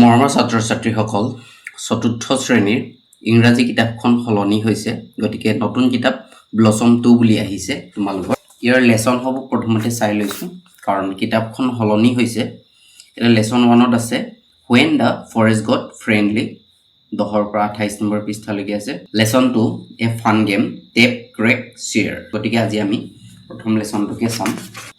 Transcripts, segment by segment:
মৰমৰ ছাত্ৰ-ছাত্ৰীসকল, চতুৰ্থ শ্ৰেণীৰ ইংৰাজী কিতাপখন সলনি হৈছে, গতিকে নতুন কিতাপ ব্লছম 2 বুলি আহিছে তোমালোকৰ। ইয়াৰ লেছন হ'ব প্ৰথমতে চাই লৈছোঁ, কাৰণ কিতাপখন সলনি হৈছে। এটা লেছন 1ত আছে When the Forest Got Friendly, 10 পৰা 28 নম্বৰ পৃষ্ঠালৈকে আছে। Lesson 2 A Fun Game, Tape, Crack, Share। গতিকে আজি আমি প্ৰথম লেছনটোকে চাম।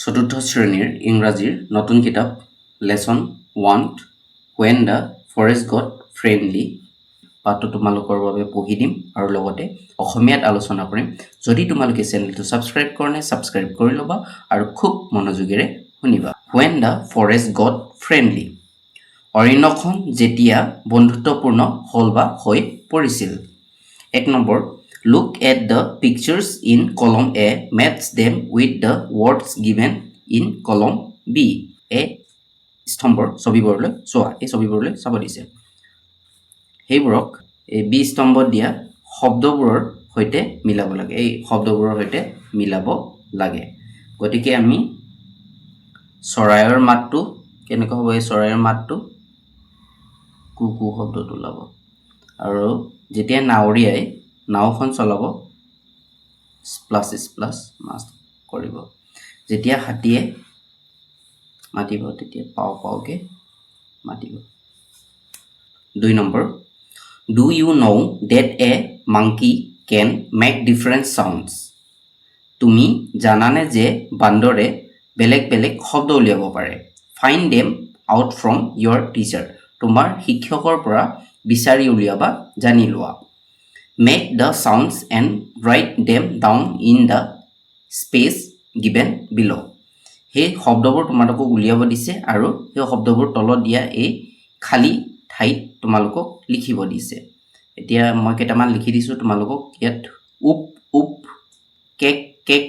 চতুৰ্থ শ্ৰেণীৰ ইংৰাজীৰ নতুন কিতাপ lesson 1 When the Forest Got Friendly পাঠটো তোমালোকৰ বাবে পঢ়ি দিম আৰু লগতে অসমীয়াত আলোচনা কৰিম। যদি তোমালোকে চেনেলটো সাবস্ক্ৰাইব কৰা নাই, সাবস্ক্ৰাইব কৰি ল'বা আৰু খুব মনোযোগেৰে শুনিবা। When the Forest Got Friendly, অৰণ্যখন যেতিয়া বন্ধুত্বপূৰ্ণ হ'ল বা হৈ পৰিছিল। 1 number, Look at the pictures in column A, match them with the words given in column B. A স্তম্ভৰ ছবিবোৰলৈ চোৱা, এই ছবিবোৰলৈ চাব দিছে। সেইবোৰক এই বি স্তম্ভত দিয়া শব্দবোৰৰ সৈতে মিলাব লাগে, এই শব্দবোৰৰ সৈতে মিলাব লাগে। গতিকে আমি চৰাইৰ মাতটো কেনেকৈ হ'ব, এই চৰাইৰ মাতটো কুকু শব্দটো ওলাব। আৰু যেতিয়া নাৱৰীয়াই নাওখন চলাব স্প্লাছ স্প্লাছ মাছ কৰিব। যেতিয়া হাতীয়ে মাতিব তেতিয়া পাও পাওকে মাতিব। 2 number, Do you know that a monkey can make different sounds? তুমি জানানে যে বান্দৰে বেলেগ বেলেগ শব্দ উলিয়াব পাৰে। Find them out from your teacher. তোমাৰ শিক্ষকৰ পৰা বিচাৰি উলিয়াবা, জানি লোৱা। Make the sounds and write them down in the space given below. সেই শব্দবোৰ তোমালোকক উলিয়াব দিছে আৰু সেই শব্দবোৰ তলত দিয়া এই খালী ঠাইত তোমালোকক লিখিব দিছে। এতিয়া মই কেইটামান লিখি দিছোঁ তোমালোকক। ইয়াত উপ উপ, কেক কেক,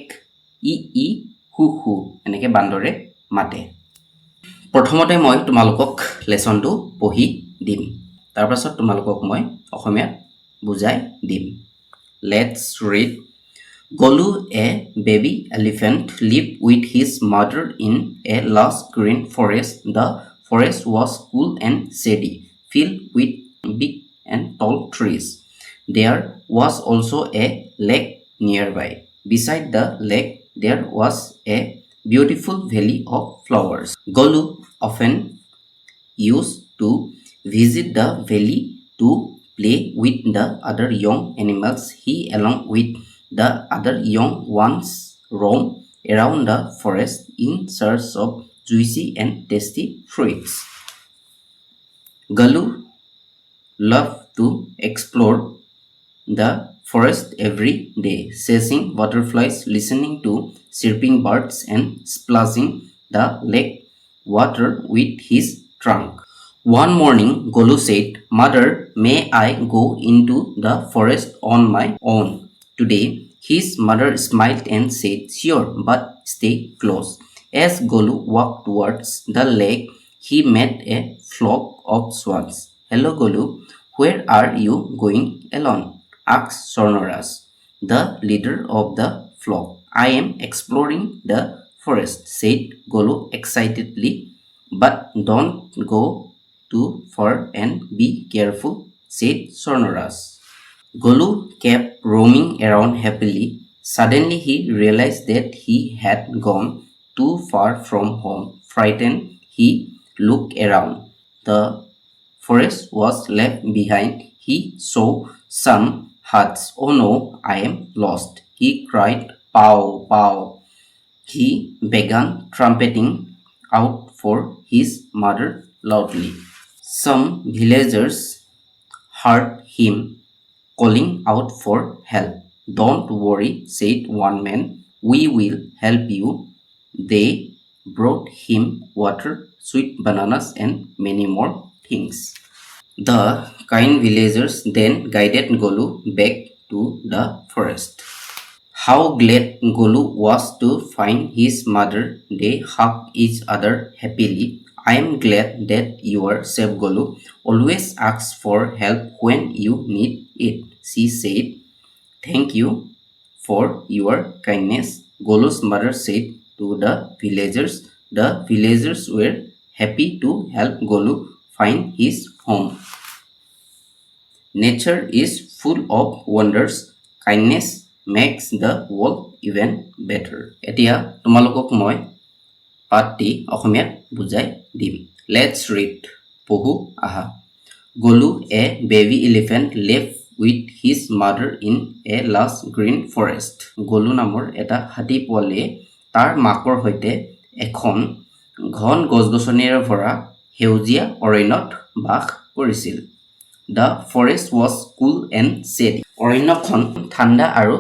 ই ই, হু হু এনেকৈ বান্দৰে মাতে। প্ৰথমতে মই তোমালোকক লেছনটো পঢ়ি দিম, তাৰপাছত তোমালোকক মই অসমীয়াত বুজাই দিম। Let's read. Golu, a baby elephant, lived with his mother in a lush green forest. The forest was cool and shady, filled with big and tall trees. There was also a lake nearby. Beside the lake, there was a beautiful valley of flowers. Golu often used to visit the valley to play with the other young animals. He, along with the other young ones, roam around the forest in search of juicy and tasty fruits. Golu loved to explore the forest every day, chasing butterflies, listening to chirping birds, and splashing the lake water with his trunk. One morning, Golu said, Mother, may I go into the forest on my own today? His mother smiled and said, Sure, but stay close. As Golu walked towards the lake, he met a flock of swans. Hello, Golu, where are you going alone? Asked Sornoras, the leader of the flock. I am exploring the forest, said Golu excitedly, but don't go too far and be careful, said Sornoras. Golu kept roaming around happily. Suddenly he realized that he had gone too far from home. Frightened, he looked around. The forest was left behind. He saw some huts. Oh no, I am lost, he cried. Pow, pow. He began trumpeting out for his mother loudly. Some villagers heard him calling out for help. Don't worry, said one man. We will help you. They brought him water, sweet bananas, and many more things. The kind villagers then guided Golu back to the forest. How glad Golu was to find his mother. They hugged each other happily. I am glad that you are safe, Golu. Always ask for help when you need it, she said. Thank you for your kindness, Golu's mother said to the villagers. The villagers were happy to help Golu find his home. Nature is full of wonders. Kindness makes the world even better. এতিয়া তোমালোকক মই পাঠটি অসমীয়াত বুজাই দিম. Let's read. পঢ়ো আহা. Golu, a baby elephant, lived with his mother in a lush green forest. Golu নামৰ এটা হাতী পোৱালীয়ে তাৰ মাকৰ সৈতে এখন ঘন গছ-গছনিৰে ভৰা সেউজীয়া অৰণ্যত বাস কৰিছিল. The forest was cool and shady. অৰণ্যখন ঠাণ্ডা আৰু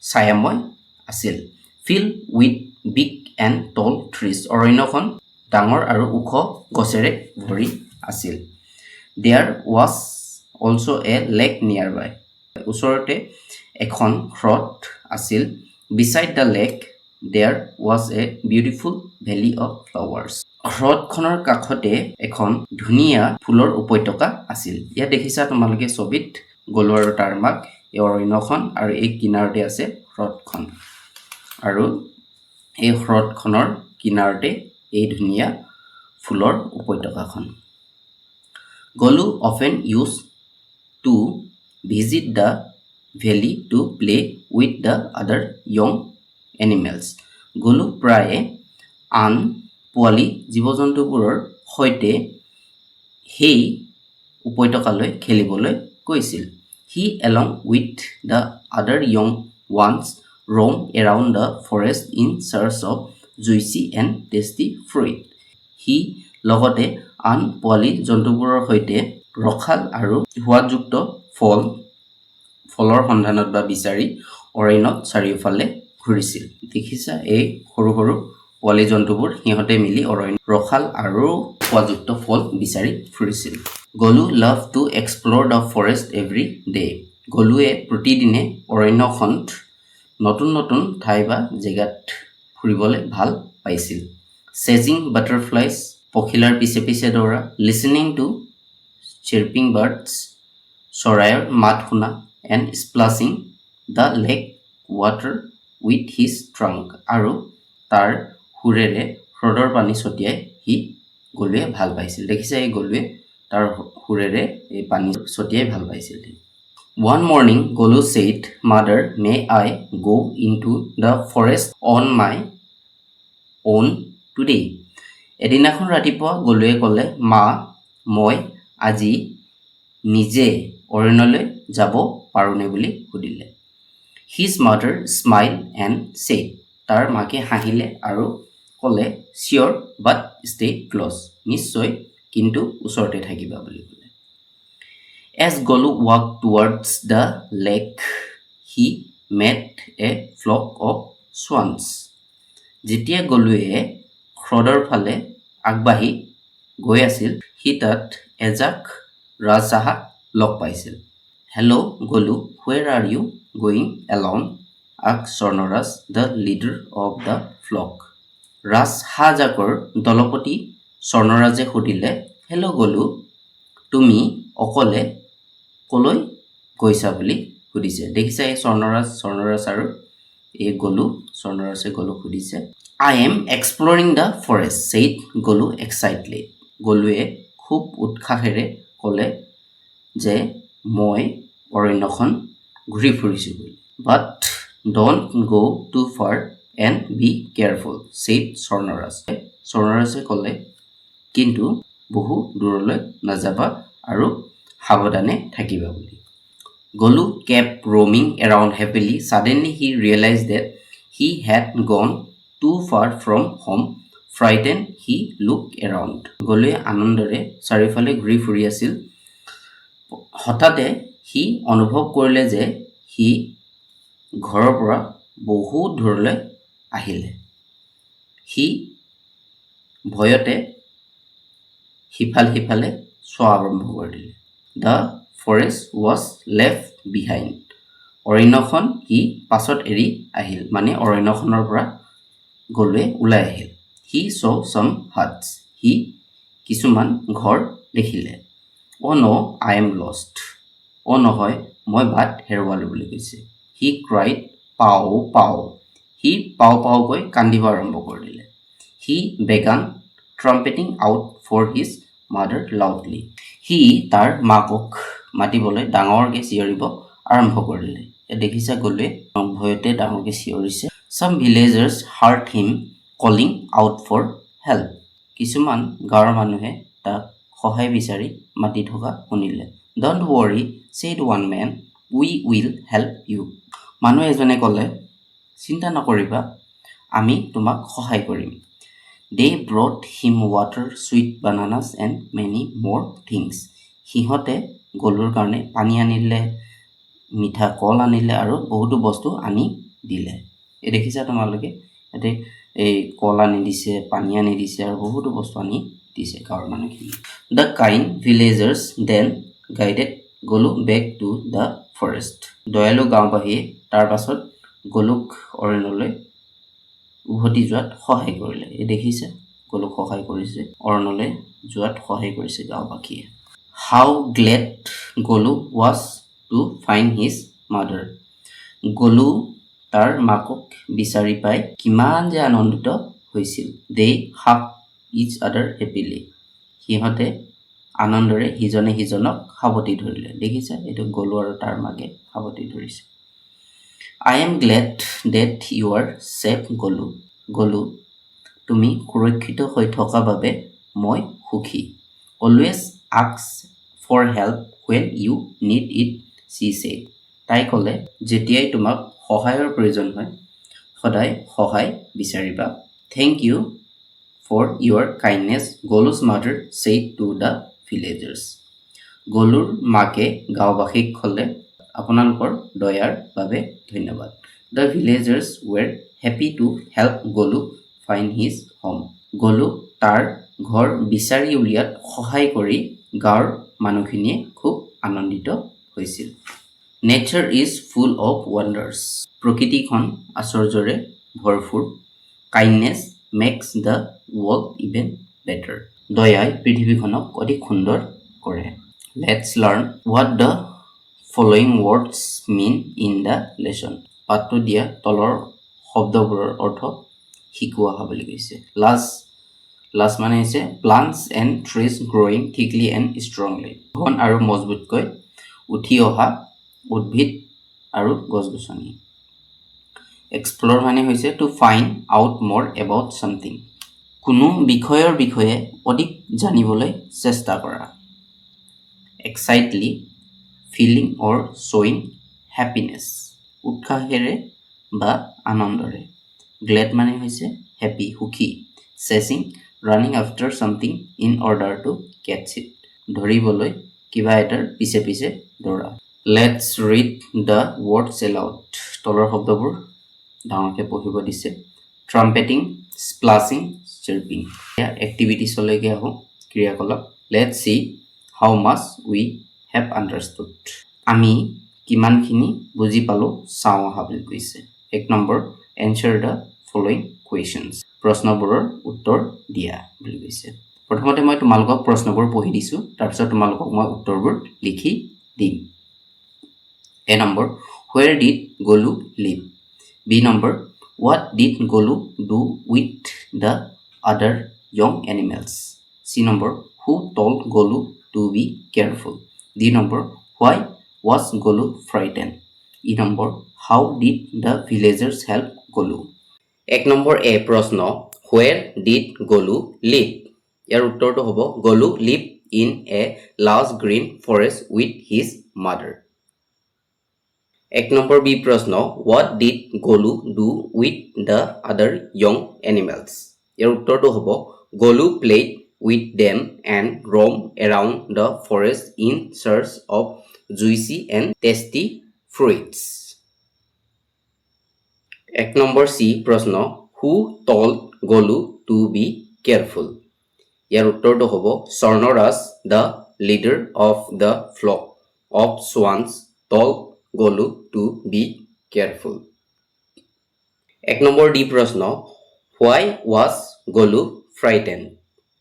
ছায়াময় আছিল. Filled with big and tall trees. অৰণ্যখন ডাঙৰ আৰু ওখ গছেৰে ভৰি আছিল. There was also a lake nearby. ওচৰতে এখন হ্ৰদ আছিল. Beside the lake there was a beautiful valley of flowers. হ্ৰদখনৰ কাষতে এখন ধুনীয়া ফুলৰ উপত্যকা আছিল. ইয়াত দেখিছা তোমালোকে ছবিত গলু আৰু তাৰ মাক, এই অৰণ্যখন আৰু এই কিনাৰতে আছে হ্ৰদখন, আৰু এই হ্ৰদখনৰ কিনাৰতে এই ধুনীয়া ফুলৰ উপত্যকাখন. Golu often used to visit the valley to play with the other young animals. Golu প্ৰায়ে আন পোৱালি জীৱ-জন্তুবোৰৰ সৈতে সেই উপত্যকালৈ খেলিবলৈ গৈছিল. He along with the other young ones roamed around the forest in search of juicy and tasty fruit. He লগতে আন পোৱালি জন্তুবোৰৰ সৈতে ৰখাল আৰু সোৱাদযুক্ত ফলৰ সন্ধানত বা বিচাৰি অৰণ্যত চাৰিওফালে ঘূৰিছিল. দেখিছা এই সৰু সৰু পোৱালি জন্তুবোৰ সিহঁতে মিলি অৰণ্য ৰখাল আৰু সোৱাদযুক্ত ফল বিচাৰি ফুৰিছিল. Golu loved to explore the forest every day. গলুৱে প্ৰতিদিনে অৰণ্যখনত নতুন নতুন ঠাই বা জেগাত ফুৰিবলৈ ভাল পাইছিল. Chasing butterflies, পখিলাৰ পিছে পিছে দৌৰা. Listening to chirping birds, চৰাইৰ মাত শুনা. And splashing the lake water with his trunk. আৰু তাৰ সুৰেৰে হ্ৰদৰ পানী ছটিয়াই গলুৱে ভাল পাইছিল. দেখিছে এই গলুৱে তাৰ সুৰেৰে এই পানী ছটিয়াই ভাল পাইছিল. One morning, Golu said, "Mother, may I go into the forest on my own today?" এদিনাখন ৰাতিপুৱা গলুৱে ক'লে, মা, মই আজি নিজে অৰণ্যলৈ যাব পাৰোঁনে বুলি সুধিলে. His mother smiled and said, তাৰ মাকে হাঁহিলে আৰু ক'লে, Sure, but stay close. নিশ্চয়, কিন্তু ওচৰতে থাকিবা বুলি ক'লে. As Golu walked towards the lake, he met a flock of swans. যেতিয়া গলুৱে হ্ৰদৰ ফালে আগবাঢ়ি গৈ আছিল, সি তাত এজাক ৰাজহাঁহ লগ পাইছিল. Hello, Golu, where are you going alone? asked Sornoras, the leader of the flock. ৰাজহাঁহজাকৰ দলপতি স্বৰ্ণৰাজে সুধিলে, হেল্ল' গলু, তুমি অকলে কলৈ গৈছা বুলি সুধিছে. দেখিছা এই স্বৰ্ণৰাজ আৰু এই স্বৰ্ণৰাজে গলুক সুধিছে. I am exploring the forest, said Golu excitedly. গলুৱে খুব উৎসাহেৰে ক'লে যে মই অৰণ্যখন ঘূৰি ফুৰিছোঁ বুলি. But don't go too far and be careful, said Sornoras. স্বৰ্ণৰাজে ক'লে, কিন্তু বহু দূৰলৈ নাযাবা আৰু সাৱধানে থাকিবা বুলি. Golu kept roaming around happily. Suddenly he realized that he had gone too far from home. Frightened, he looked around. গলুৱে আনন্দৰে চাৰিওফালে ঘূৰি ফুৰি আছিল. হঠাতে সি অনুভৱ কৰিলে যে সি ঘৰৰ পৰা বহুত দূৰলৈ আহিলে. সি ভয়তে সিফালে চোৱা আৰম্ভ কৰি দিলে. The forest was left behind. অৰণ্যখন সি পাছত এৰি আহিল, মানে অৰণ্যখনৰ পৰা গলুৱে ওলাই আহিল. He saw some huts. সি কিছুমান ঘৰ দেখিলে. Oh no, I am lost. নহয়, মই বাট হেৰুৱালো বুলি কৈছে. He cried, পাও পাও. সি পাও পাওকৈ কান্দিব আৰম্ভ কৰি দিলে. He began trumpeting out for his mother loudly. He তাৰ মাকক মাতিবলৈ ডাঙৰকৈ চিঞৰিব আৰম্ভ কৰিলে। দেখিছা গলুৱে ভয়তে ডাঙৰকৈ চিঞৰিছে। Some villagers heard him calling out for help. কিছুমান গাঁৱৰ মানুহে তাক সহায় বিচাৰি মাতি থকা শুনিলে। Don't worry, said one man, we will help you. মানুহ এজনে ক'লে, চিন্তা নকৰিবা, আমি তোমাক সহায় কৰিম। They brought him water, sweet bananas and many more things. সিহঁতে গলুৰ কাৰণে পানী আনিলে, মিঠা কল আনিলে আৰু বহুতো বস্তু আনি দিলে। এই দেখিছা তোমালোকে ইয়াতে এই কল আনি দিছে, পানী আনি দিছে আৰু বহুতো বস্তু আনি দিছে গাঁৱৰ মানুহখিনি। The kind villagers then guided Golu back to the forest. দয়ালু গাঁওবাসীয়ে তাৰ পাছত গলুক অৰণ্যলৈ উভতি যোৱাত সহায় কৰিলে। এই দেখিছে গলুক সহায় কৰিছে, অৰণ্যলৈ যোৱাত সহায় কৰিছে গাঁওবাসীয়ে। How glad Golu was to find his mother. গলু তাৰ মাকক বিচাৰি পাই কিমান যে আনন্দিত হৈছিল। They hugged each other happily. সিহঁতে আনন্দৰে সিজনে সিজনক সাৱটি ধৰিলে। দেখিছে এইটো গলু আৰু তাৰ মাকে সাৱটি ধৰিছে। I am glad that you are safe গলু। গলু তুমি সুৰক্ষিত হৈ থকা বাবে মই সুখী। Always ask for help when you need it, she said. তাই ক'লে যেতিয়াই তোমাক সহায়ৰ প্ৰয়োজন হয় সদায় সহায় বিচাৰিবা। Thank you for your kindness, গলু's mother said to the villagers. গলুৰ মাকে গাঁওবাসীক ক'লে আপোনালোকৰ দয়াৰ বাবে ধন্যবাদ। The villagers were happy to help Golu find his home. গলু তাৰ ঘৰ বিচাৰি উলিয়াত সহায় কৰি গাঁৱৰ মানুহখিনিয়ে খুব আনন্দিত হৈছিল। Nature is full of wonders. প্ৰকৃতিখন আশ্চৰ্যৰে ভৰপূৰ। Kindness makes the world even better. দয়াই পৃথিৱীখনক অধিক সুন্দৰ কৰে। Let's learn what the following words mean in the lesson. পাঠটো দিয়া তলৰ শব্দবোৰৰ অৰ্থ শিকোৱা হ'ব বুলি কৈছে। লাষ্ট মানে হৈছে plants and trees growing thickly and strongly. ঘন আৰু মজবুতকৈ উঠি অহা উদ্ভিদ আৰু গছ-গছনি। Explore মানে হৈছে to find out more about something. কোনো বিষয়ৰ বিষয়ে অধিক জানিবলৈ চেষ্টা কৰা। Excitedly, feeling or showing happiness. উৎসাহেৰে বা আনন্দৰে। Glad মানে হৈছে happy, সুখী। Chasing, running after something in order to catch it. ধৰিবলৈ কিবা এটাৰ পিছে পিছে দৌৰা। Let's read the words aloud. তলৰ শব্দবোৰ ডাঙৰকৈ পঢ়িব দিছে। Trumpeting, splashing, chirping. এক্টিভিটিছলৈকে আহোঁ ক্ৰিয়াকলাপ। Let's see how much we have understood. আমি কিমানখিনি বুজি পালোঁ চাওঁ অহা বুলি কৈছে। 1 number answer the following questions. প্ৰশ্নবোৰৰ উত্তৰ দিয়া বুলি কৈছে। প্ৰথমতে মই তোমালোকক প্ৰশ্নবোৰ পঢ়ি দিছোঁ, তাৰপিছত তোমালোকক মই উত্তৰবোৰ লিখি দিম। A number, where did Golu live? B number, what did Golu do with the other young animals? C number, who told Golu to be careful? D number, why was Golu frightened? E number, how did the villagers help Golu? 1 number A প্ৰশ্ন, where did Golu live? ইয়াৰ উত্তৰটো হ'ব গলু live in a large green forest with his mother. 1 number B প্ৰশ্ন, what did Golu do with the other young animals? ইয়াৰ উত্তৰটো হ'ব গলু played with them and roamed around the forest in search of juicy and tasty fruits. 1 number C প্ৰশ্ন, who told Golu to be careful? ইয়াৰ উত্তৰটো হ'ব Swarnaraj, the leader of the flock of swans, told Golu to be careful. 1 number D প্ৰশ্ন, why was Golu frightened?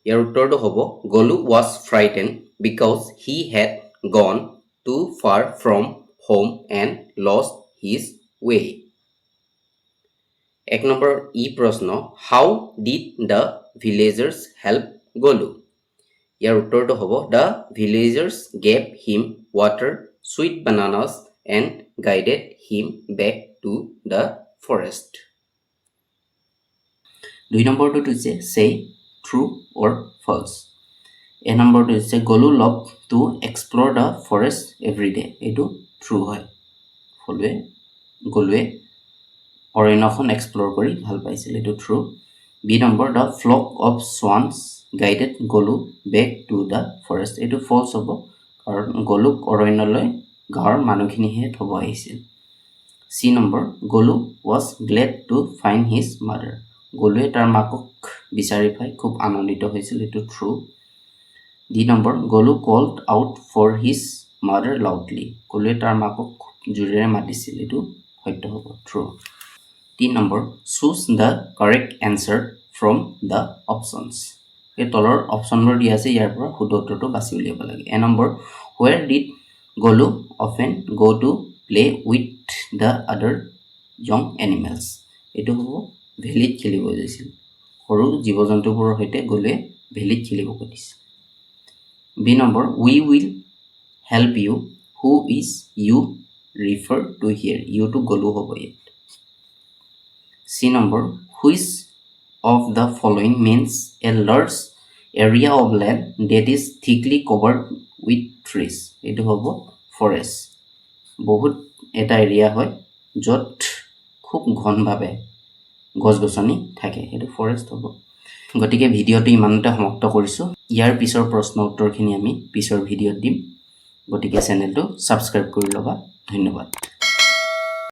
ইয়াৰ উত্তৰটো হ'ব গলু was frightened because he had gone too far from home and lost his way. 1 number E প্ৰশ্ন, how did the villagers help গলু? ইয়াৰ উত্তৰটো হ'ব the villagers gave him water, sweet bananas and guided him back to the forest. 2 নম্বৰটো হৈছে say true or false. A নম্বৰটো হৈছে গলু loved to explore the forest every day. এইটো true হয়। গলুৱে অৰণ্যখন explore কৰি ভাল পাইছিল, এইটো true. B number the flock of swans guided Golu back to the forest. এইটো false হ'ব, কাৰণ গলুক অৰণ্যলৈ গাঁৱৰ মানুহখিনিহে থ'ব আহিছিল। C number Golu was glad to find his mother. গলুৱে তাৰ মাকক বিচাৰি পাই খুব আনন্দিত হৈছিল, এইটো true. D number Golu called out for his mother loudly. গলুৱে তাৰ মাকক জোৰেৰে মাতিছিল, এইটো সত্য হ'ব, true. 3 number choose the correct answer from the options. এই তলৰ অপশ্যনবোৰ দিয়া আছে, ইয়াৰ পৰা শুদ্ধ উত্তৰটো বাছি উলিয়াব লাগে। A number where did Golu often go to play with the other young animals. এইটো হ'ব ভেলীত খেলিব গৈছিল, সৰু জীৱ জন্তুবোৰৰ সৈতে গলুৱে ভেলীত খেলিব গৈছিল। B number we will help you. who is you refer to here. you to গলু হ'ব ইয়াত। C number which of the following means a large area of land that is thickly covered with trees. এইটো হ'ব forest. বহুত এটা area হয় য'ত খুব ঘনভাৱে গছ গছনি থাকে, সেইটো ফৰেষ্ট হ'ব। গতিকে ভিডিঅ'টো ইমানতে সমাপ্ত কৰিছোঁ। ইয়াৰ পিছৰ প্ৰশ্ন উত্তৰখিনি আমি পিছৰ ভিডিঅ'ত দিম, গতিকে চেনেলটো ছাবস্ক্ৰাইব কৰি ল'বা। ধন্যবাদ।